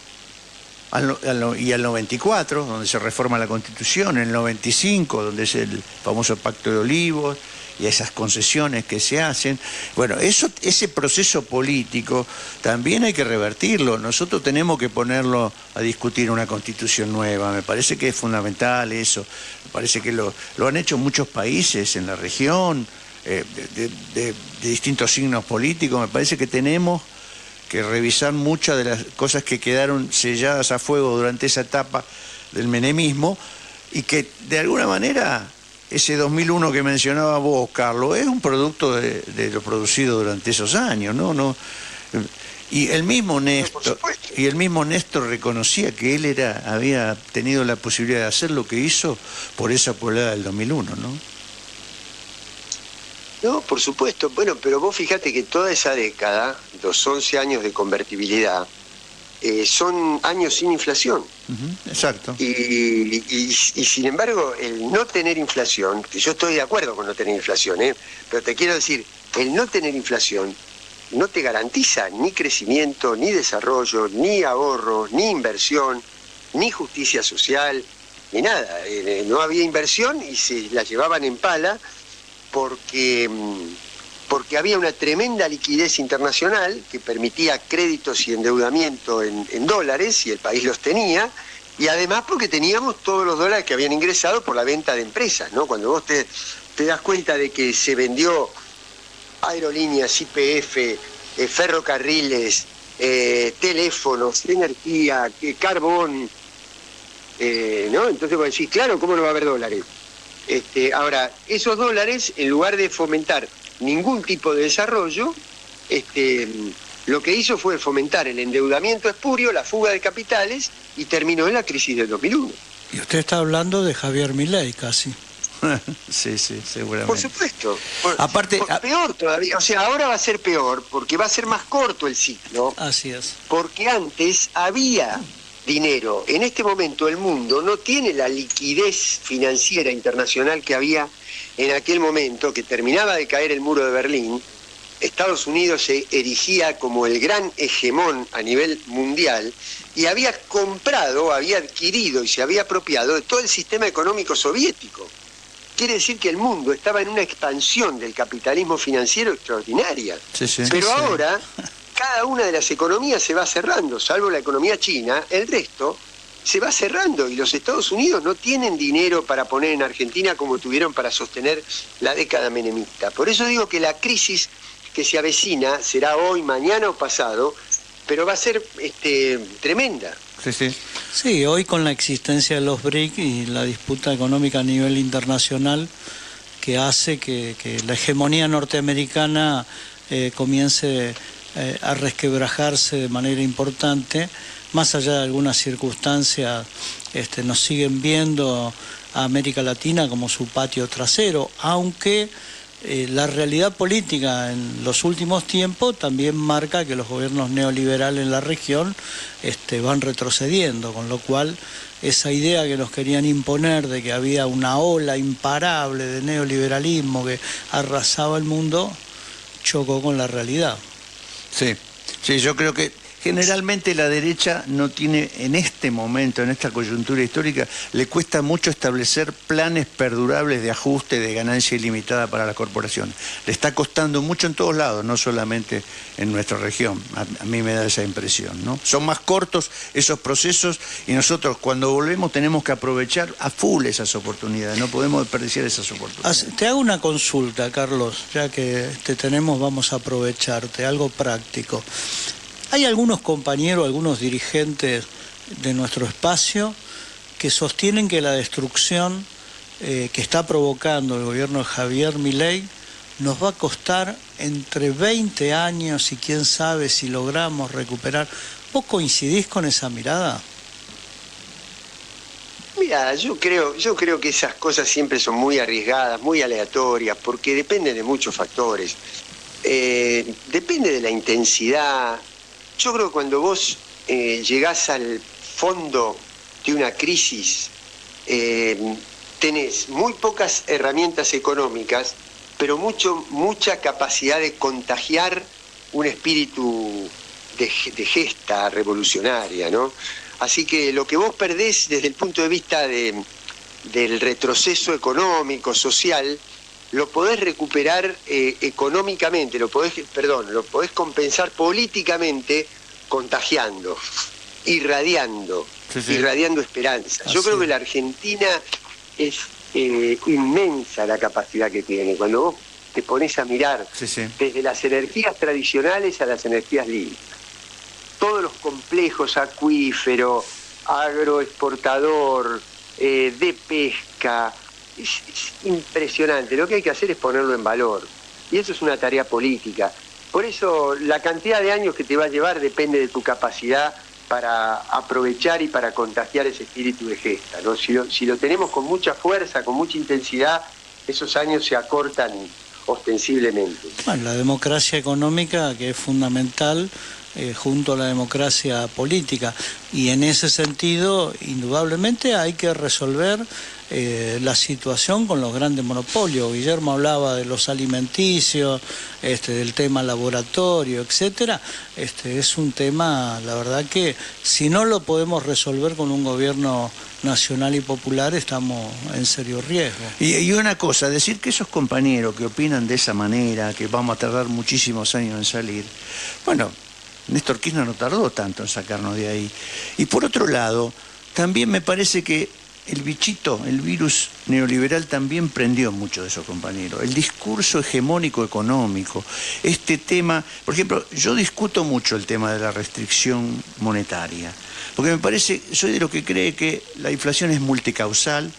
y al 94, donde se reforma la Constitución, en el 95, donde es el famoso Pacto de Olivos, y esas concesiones que se hacen. Bueno, ese proceso político también hay que revertirlo. Nosotros tenemos que ponerlo a discutir una constitución nueva. Me parece que es fundamental eso. Me parece que lo han hecho muchos países en la región, de distintos signos políticos. Me parece que tenemos que revisar muchas de las cosas que quedaron selladas a fuego durante esa etapa del menemismo, y que de alguna manera ese 2001 que mencionaba vos, Carlos, es un producto de lo producido durante esos años, ¿no? Y el mismo Néstor reconocía que él había tenido la posibilidad de hacer lo que hizo por esa poblada del 2001, ¿no? No, por supuesto. Bueno, pero vos fijate que toda esa década, los 11 años de convertibilidad, son años sin inflación. Exacto. Y sin embargo, el no tener inflación, que yo estoy de acuerdo con no tener inflación, pero te quiero decir, el no tener inflación no te garantiza ni crecimiento, ni desarrollo, ni ahorro, ni inversión, ni justicia social, ni nada. No había inversión y se la llevaban en pala porque había una tremenda liquidez internacional que permitía créditos y endeudamiento en dólares, y el país los tenía, y además porque teníamos todos los dólares que habían ingresado por la venta de empresas, ¿no? Cuando vos te das cuenta de que se vendió aerolíneas, YPF, ferrocarriles, teléfonos, energía, carbón, ¿no? Entonces vos decís, claro, ¿cómo no va a haber dólares? Ahora, esos dólares, en lugar de fomentar ningún tipo de desarrollo, lo que hizo fue fomentar el endeudamiento espurio, la fuga de capitales, y terminó en la crisis del 2001. Y usted está hablando de Javier Milei casi. Sí, seguramente. Por supuesto. Aparte, peor todavía. O sea, ahora va a ser peor porque va a ser más corto el ciclo. Así es. Porque antes había dinero. En este momento el mundo no tiene la liquidez financiera internacional que había en aquel momento, que terminaba de caer el muro de Berlín. Estados Unidos se erigía como el gran hegemón a nivel mundial y había comprado, había adquirido y se había apropiado de todo el sistema económico soviético. Quiere decir que el mundo estaba en una expansión del capitalismo financiero extraordinaria. Pero ahora, cada una de las economías se va cerrando, salvo la economía china, el resto se va cerrando, y los Estados Unidos no tienen dinero para poner en Argentina como tuvieron para sostener la década menemista. Por eso digo que la crisis que se avecina será hoy, mañana o pasado, pero va a ser tremenda. Sí, hoy con la existencia de los BRIC y la disputa económica a nivel internacional que hace que la hegemonía norteamericana comience a resquebrajarse de manera importante, más allá de algunas circunstancias, nos siguen viendo a América Latina como su patio trasero, aunque la realidad política en los últimos tiempos también marca que los gobiernos neoliberales en la región van retrocediendo, con lo cual esa idea que nos querían imponer de que había una ola imparable de neoliberalismo que arrasaba el mundo, chocó con la realidad. Sí, yo creo que generalmente la derecha no tiene, en este momento, en esta coyuntura histórica, le cuesta mucho establecer planes perdurables de ajuste, de ganancia ilimitada para la corporación. Le está costando mucho en todos lados, no solamente en nuestra región. A mí me da esa impresión, ¿no? Son más cortos esos procesos y nosotros cuando volvemos tenemos que aprovechar a full esas oportunidades, no podemos desperdiciar esas oportunidades. Te hago una consulta, Carlos, ya que te tenemos, vamos a aprovecharte, algo práctico. Hay algunos compañeros, algunos dirigentes de nuestro espacio que sostienen que la destrucción que está provocando el gobierno de Javier Milei nos va a costar entre 20 años y quién sabe si logramos recuperar. ¿Vos coincidís con esa mirada? Mira, yo creo que esas cosas siempre son muy arriesgadas, muy aleatorias, porque dependen de muchos factores. Depende de la intensidad. Yo creo que cuando vos llegás al fondo de una crisis, tenés muy pocas herramientas económicas, pero mucha capacidad de contagiar un espíritu de gesta revolucionaria, ¿no? Así que lo que vos perdés desde el punto de vista del retroceso económico, social, lo podés recuperar económicamente, lo podés compensar políticamente contagiando, irradiando esperanza. Yo creo que la Argentina es inmensa la capacidad que tiene. Cuando vos te pones a mirar desde las energías tradicionales a las energías limpias, todos los complejos acuífero, agroexportador, de pesca, es impresionante. Lo que hay que hacer es ponerlo en valor. Y eso es una tarea política. Por eso la cantidad de años que te va a llevar depende de tu capacidad para aprovechar y para contagiar ese espíritu de gesta, ¿no? Si lo tenemos con mucha fuerza, con mucha intensidad, esos años se acortan ostensiblemente. Bueno, la democracia económica, que es fundamental, junto a la democracia política. Y en ese sentido, indudablemente hay que resolver la situación con los grandes monopolios. Guillermo hablaba de los alimenticios, del tema laboratorio, etcétera. Es un tema, la verdad que si no lo podemos resolver con un gobierno nacional y popular, estamos en serio riesgo. Y una cosa, decir que esos compañeros que opinan de esa manera, que vamos a tardar muchísimos años en salir, bueno, Néstor Kirchner no tardó tanto en sacarnos de ahí. Y por otro lado, también me parece que el bichito, el virus neoliberal también prendió mucho de esos compañeros. El discurso hegemónico económico, este tema, por ejemplo, yo discuto mucho el tema de la restricción monetaria, porque me parece, soy de los que cree que la inflación es multicausal.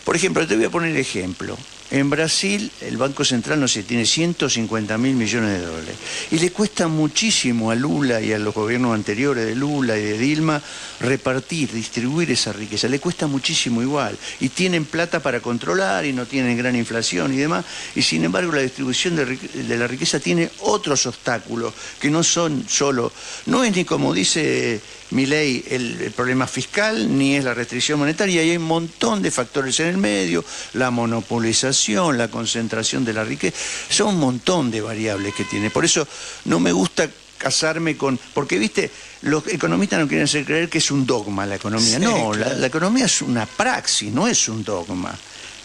Por ejemplo, te voy a poner ejemplo. En Brasil, el Banco Central, no sé, tiene 150.000 millones de dólares. Y le cuesta muchísimo a Lula y a los gobiernos anteriores de Lula y de Dilma repartir, distribuir esa riqueza. Le cuesta muchísimo igual. Y tienen plata para controlar y no tienen gran inflación y demás. Y sin embargo, la distribución de la riqueza tiene otros obstáculos que no son solo... No es ni como dice Milei el problema fiscal, ni es la restricción monetaria. Y hay un montón de factores en el medio, la monopolización, la concentración de la riqueza, son un montón de variables que tiene. Por eso no me gusta casarme con... Porque, viste, los economistas no quieren hacer creer que es un dogma la economía. Sí, no, claro. La economía es una praxis, no es un dogma.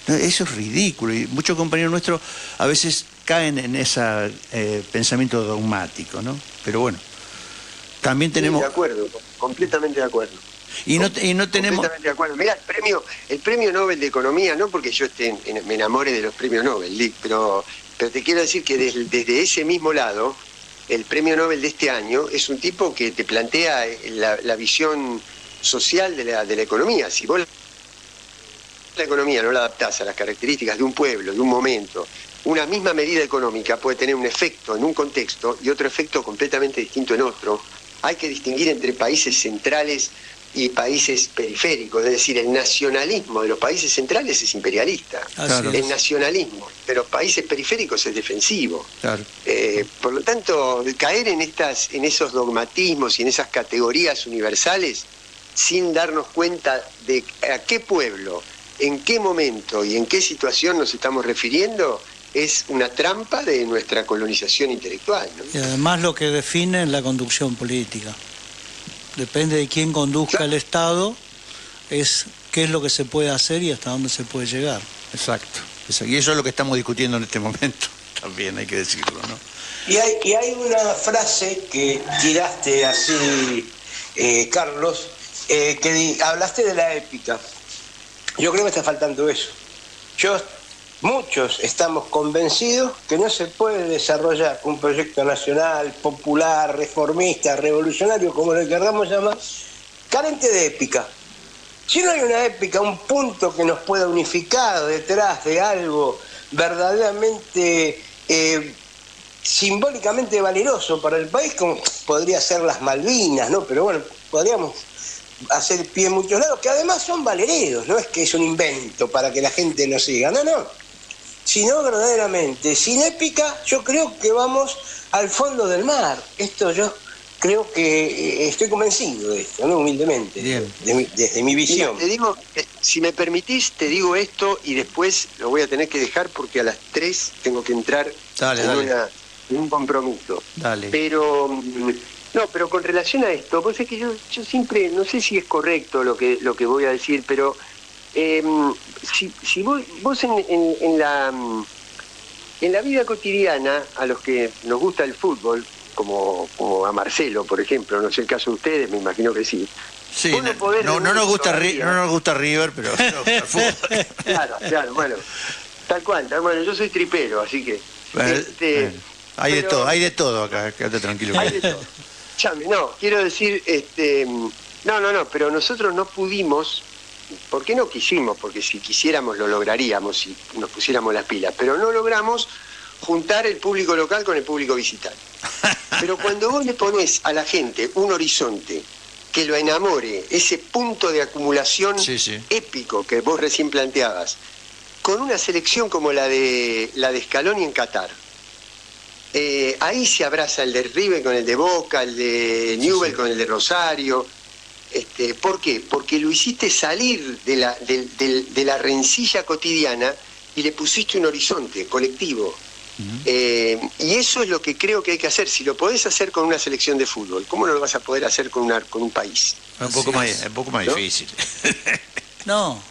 Eso es ridículo. Y muchos compañeros nuestros a veces caen en ese pensamiento dogmático, ¿no? Pero bueno, también tenemos... Sí, de acuerdo, completamente de acuerdo. Y no tenemos... Completamente de acuerdo. Mirá, el premio Nobel de Economía, no porque yo me enamore de los premios Nobel, pero te quiero decir que desde ese mismo lado, el premio Nobel de este año es un tipo que te plantea la visión social de la economía. Si vos la economía no la adaptás a las características de un pueblo, de un momento, una misma medida económica puede tener un efecto en un contexto y otro efecto completamente distinto en otro. Hay que distinguir entre países centrales y países periféricos, es decir, el nacionalismo de los países centrales es imperialista, claro. El nacionalismo de los países periféricos es defensivo. Claro. Por lo tanto, caer en esos dogmatismos y en esas categorías universales sin darnos cuenta de a qué pueblo, en qué momento y en qué situación nos estamos refiriendo, es una trampa de nuestra colonización intelectual, ¿no? Y además lo que define es la conducción política. Depende de quién conduzca el Estado, es qué es lo que se puede hacer y hasta dónde se puede llegar. Exacto. Y eso es lo que estamos discutiendo en este momento, también hay que decirlo, ¿no? Y hay una frase que tiraste así, Carlos, que hablaste de la épica. Yo creo que está faltando eso. Muchos estamos convencidos que no se puede desarrollar un proyecto nacional, popular, reformista, revolucionario, como lo queramos llamar, carente de épica. Si no hay una épica, un punto que nos pueda unificar detrás de algo verdaderamente simbólicamente valeroso para el país, como podría ser las Malvinas, ¿no? Pero bueno, podríamos hacer pie en muchos lados, que además son valereros, no es que es un invento para que la gente nos siga, no. Sino verdaderamente, sin épica, yo creo que vamos al fondo del mar. Esto yo creo que estoy convencido de esto, ¿no? Humildemente, desde mi visión. Mira, te digo, si me permitís, te digo esto y después lo voy a tener que dejar porque a las 3 tengo que entrar en un compromiso. Dale. Pero con relación a esto, vos es que yo siempre, no sé si es correcto lo que voy a decir, pero si vos en la vida cotidiana, a los que nos gusta el fútbol, como a Marcelo, por ejemplo, no sé el caso de ustedes, me imagino que sí. Sí, no nos gusta River, pero nos gusta el fútbol. Claro, bueno, tal cual. Bueno, yo soy tripero, así que... hay de todo acá, quédate tranquilo. Hay de todo. No, quiero decir, pero nosotros no pudimos... ¿Por qué no quisimos? Porque si quisiéramos lo lograríamos si nos pusiéramos las pilas, pero no logramos juntar el público local con el público visitante. Pero cuando vos le ponés a la gente un horizonte que lo enamore, ese punto de acumulación épico que vos recién planteabas, con una selección como la de Scaloni en Qatar, ahí se abraza el de River con el de Boca, el de Newell's con el de Rosario. ¿Por qué? Porque lo hiciste salir de la rencilla cotidiana y le pusiste un horizonte colectivo. Y eso es lo que creo que hay que hacer. Si lo podés hacer con una selección de fútbol, ¿cómo no lo vas a poder hacer con un país? Un poco más ¿no? difícil. No,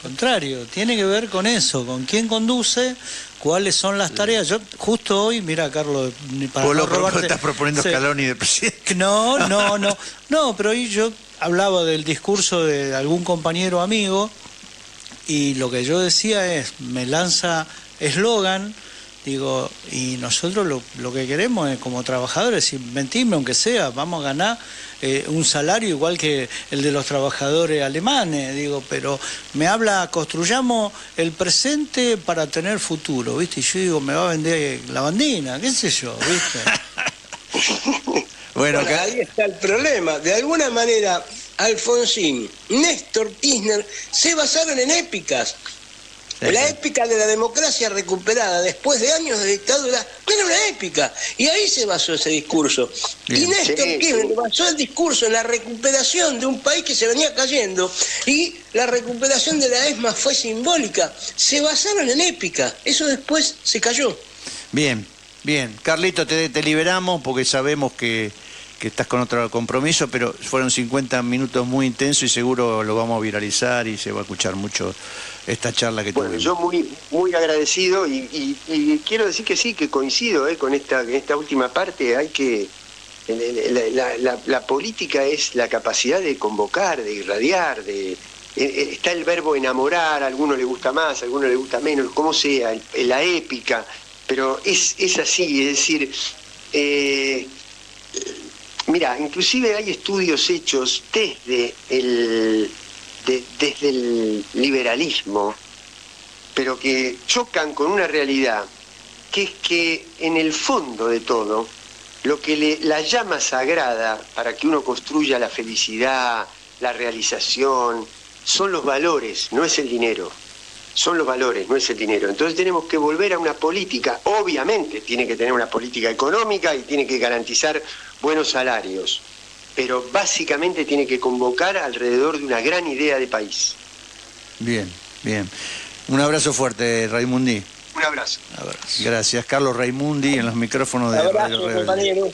contrario, tiene que ver con eso, con quién conduce, cuáles son las tareas. Yo justo hoy, mira, Carlos, para Vos no lo robarte... estás proponiendo Sí. Scaloni de presidente. No, pero hoy yo hablaba del discurso de algún compañero amigo y lo que yo decía es, me lanza eslogan, digo, y nosotros lo que queremos es como trabajadores, si mentirme aunque sea, vamos a ganar un salario igual que el de los trabajadores alemanes, digo, pero me habla, construyamos el presente para tener futuro, ¿viste? Y yo digo, me va a vender la bandina, qué sé yo, ¿viste? Bueno, Ahí está el problema. De alguna manera, Alfonsín, Néstor Kirchner se basaron en épicas. La épica de la democracia recuperada después de años de dictadura era una épica. Y ahí se basó ese discurso. Bien. Y Néstor Kirchner basó el discurso en la recuperación de un país que se venía cayendo. Y la recuperación de la ESMA fue simbólica. Se basaron en épica. Eso después se cayó. Bien. Carlito, te liberamos porque sabemos que estás con otro compromiso, pero fueron 50 minutos muy intensos y seguro lo vamos a viralizar y se va a escuchar mucho esta charla que tuvimos. Yo muy agradecido y quiero decir que sí, que coincido con esta última parte. Hay que la política es la capacidad de convocar, de irradiar, está el verbo enamorar, a alguno le gusta más, a alguno le gusta menos, como sea, la épica, pero es así, es decir, mira, inclusive hay estudios hechos desde el liberalismo, pero que chocan con una realidad, que es que en el fondo de todo, lo que la llama sagrada para que uno construya la felicidad, la realización, son los valores, no es el dinero. Son los valores, no es el dinero. Entonces tenemos que volver a una política, obviamente tiene que tener una política económica y tiene que garantizar buenos salarios, pero básicamente tiene que convocar alrededor de una gran idea de país. Bien. Un abrazo fuerte, Raimundi. Un abrazo. Gracias, Carlos Raimundi, en los micrófonos de Radio Rebelde. Compañero.